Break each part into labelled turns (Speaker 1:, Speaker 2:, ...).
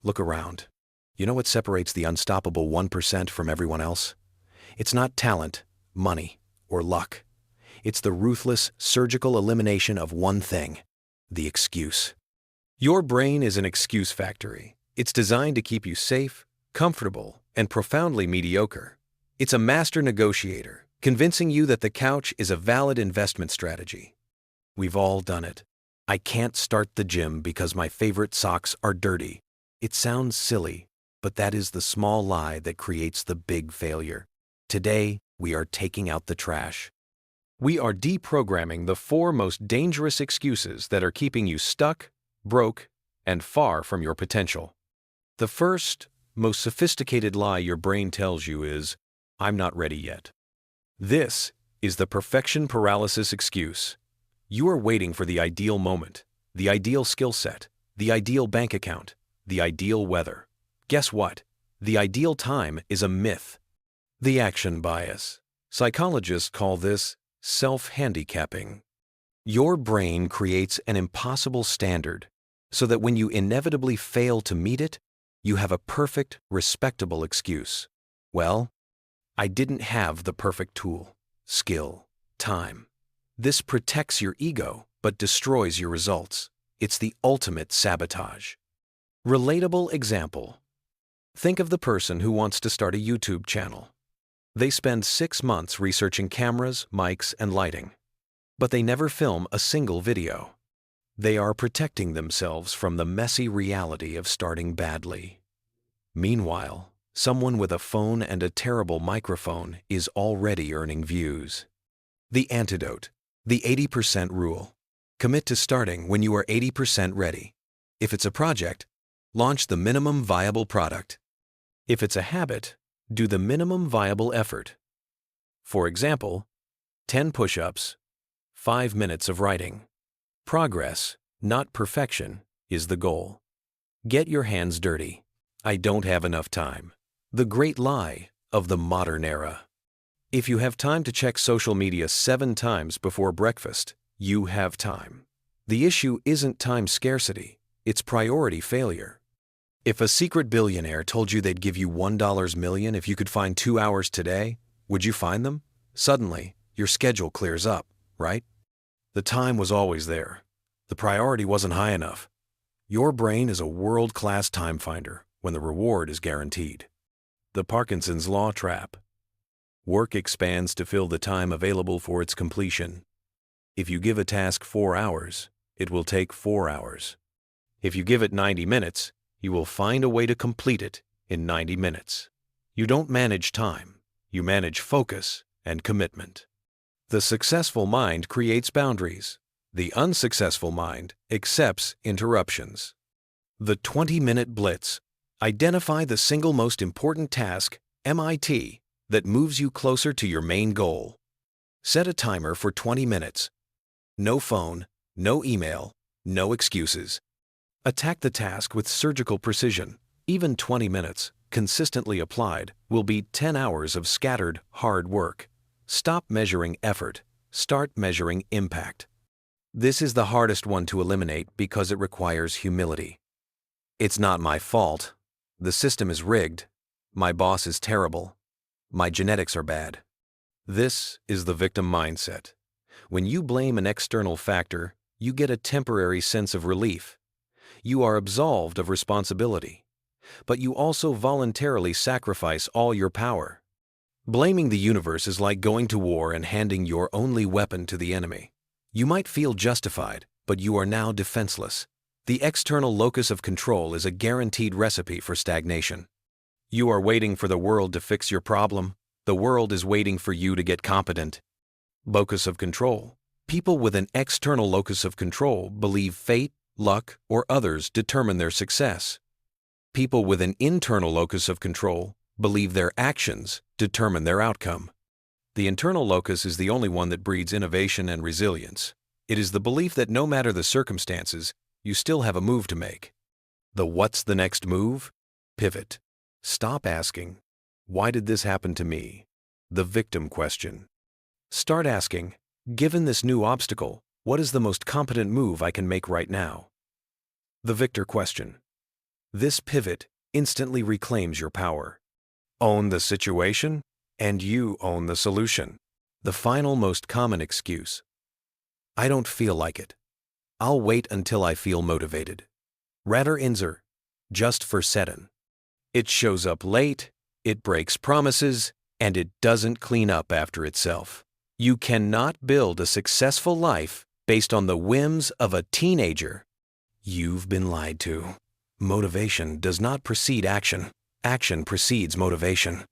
Speaker 1: Look around. You know what separates the unstoppable 1% from everyone else? It's not talent, money, or luck. It's the ruthless, surgical elimination of one thing: the excuse. Your brain is an excuse factory. It's designed to keep you safe, comfortable, and profoundly mediocre. It's a master negotiator, convincing you that the couch is a valid investment strategy. We've all done it. I can't start the gym because my favorite socks are dirty. It sounds silly, but that is the small lie that creates the big failure. Today, we are taking out the trash. We are deprogramming the 4 most dangerous excuses that are keeping you stuck, broke, and far from your potential. The first, most sophisticated lie your brain tells you is, "I'm not ready yet." This is the perfection paralysis excuse. You are waiting for the ideal moment, the ideal skill set, the ideal bank account, the ideal weather. Guess what? The ideal time is a myth. The action bias. Psychologists call this self-handicapping. Your brain creates an impossible standard so that when you inevitably fail to meet it, you have a perfect, respectable excuse. Well, I didn't have the perfect tool, skill, time. This protects your ego but destroys your results. It's the ultimate sabotage. Relatable example. Think of the person who wants to start a YouTube channel. They spend 6 months researching cameras, mics, and lighting, but they never film a single video. They are protecting themselves from the messy reality of starting badly. Meanwhile, someone with a phone and a terrible microphone is already earning views. The antidote, the 80% rule. Commit to starting when you are 80% ready. If it's a project, launch the minimum viable product. If it's a habit, do the minimum viable effort. For example, 10 push-ups, 5 minutes of writing. Progress, not perfection, is the goal. Get your hands dirty. I don't have enough time. The great lie of the modern era. If you have time to check social media 7 times before breakfast, you have time. The issue isn't time scarcity, it's priority failure. If a secret billionaire told you they'd give you $1 million if you could find 2 hours today, would you find them? Suddenly, your schedule clears up, right? The time was always there. The priority wasn't high enough. Your brain is a world-class time finder when the reward is guaranteed. The Parkinson's Law trap. Work expands to fill the time available for its completion. If you give a task 4 hours, it will take 4 hours. If you give it 90 minutes, you will find a way to complete it in 90 minutes. You don't manage time. You manage focus and commitment. The successful mind creates boundaries. The unsuccessful mind accepts interruptions. The 20-minute Blitz. Identify the single most important task, MIT, that moves you closer to your main goal. Set a timer for 20 minutes. No phone, no email, no excuses. Attack the task with surgical precision. Even 20 minutes, consistently applied, will beat 10 hours of scattered, hard work. Stop measuring effort. Start measuring impact. This is the hardest one to eliminate because it requires humility. It's not my fault. The system is rigged. My boss is terrible. My genetics are bad. This is the victim mindset. When you blame an external factor, you get a temporary sense of relief. You are absolved of responsibility, but you also voluntarily sacrifice all your power. Blaming the universe is like going to war and handing your only weapon to the enemy. You might feel justified, but you are now defenseless. The external locus of control is a guaranteed recipe for stagnation. You are waiting for the world to fix your problem. The world is waiting for you to get competent. Locus of control. People with an external locus of control believe fate, luck, or others determine their success. People with an internal locus of control believe their actions determine their outcome. The internal locus is the only one that breeds innovation and resilience. It is the belief that no matter the circumstances, you still have a move to make. The what's the next move? Pivot. Stop asking, why did this happen to me? The victim question. Start asking, given this new obstacle, what is the most competent move I can make right now? The victor question. This pivot instantly reclaims your power. Own the situation, and you own the solution. The final most common excuse: I don't feel like it. I'll wait until I feel motivated. Ratter Inzer, just for setting. It shows up late, it breaks promises, and it doesn't clean up after itself. You cannot build a successful life based on the whims of a teenager. You've been lied to. Motivation does not precede action. Action precedes motivation.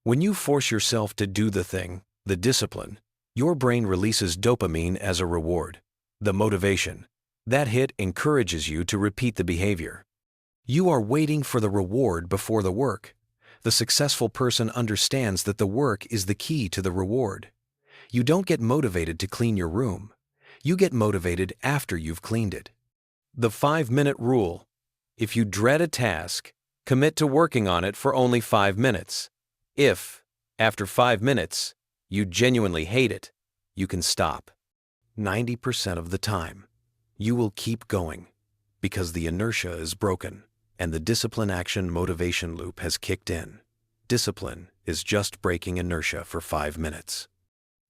Speaker 1: When you force yourself to do the thing, the discipline, your brain releases dopamine as a reward. The motivation, that hit encourages you to repeat the behavior. You are waiting for the reward before the work. The successful person understands that the work is the key to the reward. You don't get motivated to clean your room. You get motivated after you've cleaned it. The 5-minute rule. If you dread a task, commit to working on it for only 5 minutes. If, after 5 minutes, you genuinely hate it, you can stop. 90% of the time, you will keep going because the inertia is broken and the discipline-action-motivation loop has kicked in. Discipline is just breaking inertia for 5 minutes.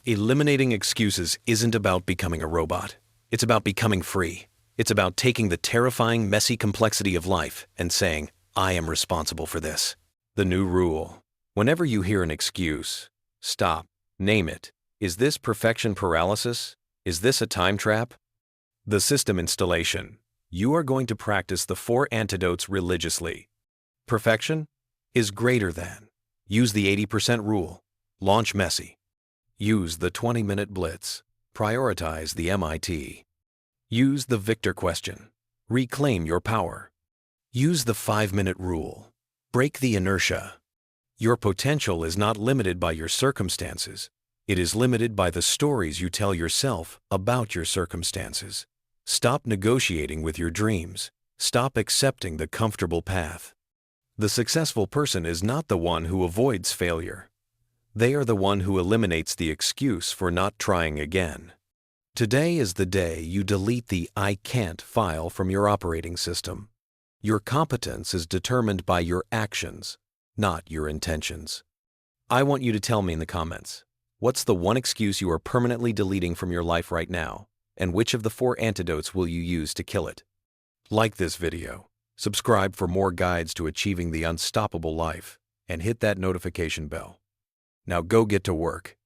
Speaker 1: Eliminating excuses isn't about becoming a robot. It's about becoming free. It's about taking the terrifying, messy complexity of life and saying, I am responsible for this. The new rule. Whenever you hear an excuse, stop, name it. Is this perfection paralysis? Is this a time trap? The system installation. You are going to practice the 4 antidotes religiously. Perfection is greater than. Use the 80% rule. Launch messy. Use the 20-minute Blitz. Prioritize the MIT. Use the Victor question. Reclaim your power. Use the 5-minute rule. Break the inertia. Your potential is not limited by your circumstances. It is limited by the stories you tell yourself about your circumstances. Stop negotiating with your dreams. Stop accepting the comfortable path. The successful person is not the one who avoids failure. They are the one who eliminates the excuse for not trying again. Today is the day you delete the I can't file from your operating system. Your competence is determined by your actions, not your intentions. I want you to tell me in the comments, what's the one excuse you are permanently deleting from your life right now, and which of the 4 antidotes will you use to kill it? Like this video, subscribe for more guides to achieving the unstoppable life, and hit that notification bell. Now go get to work.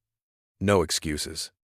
Speaker 1: No excuses.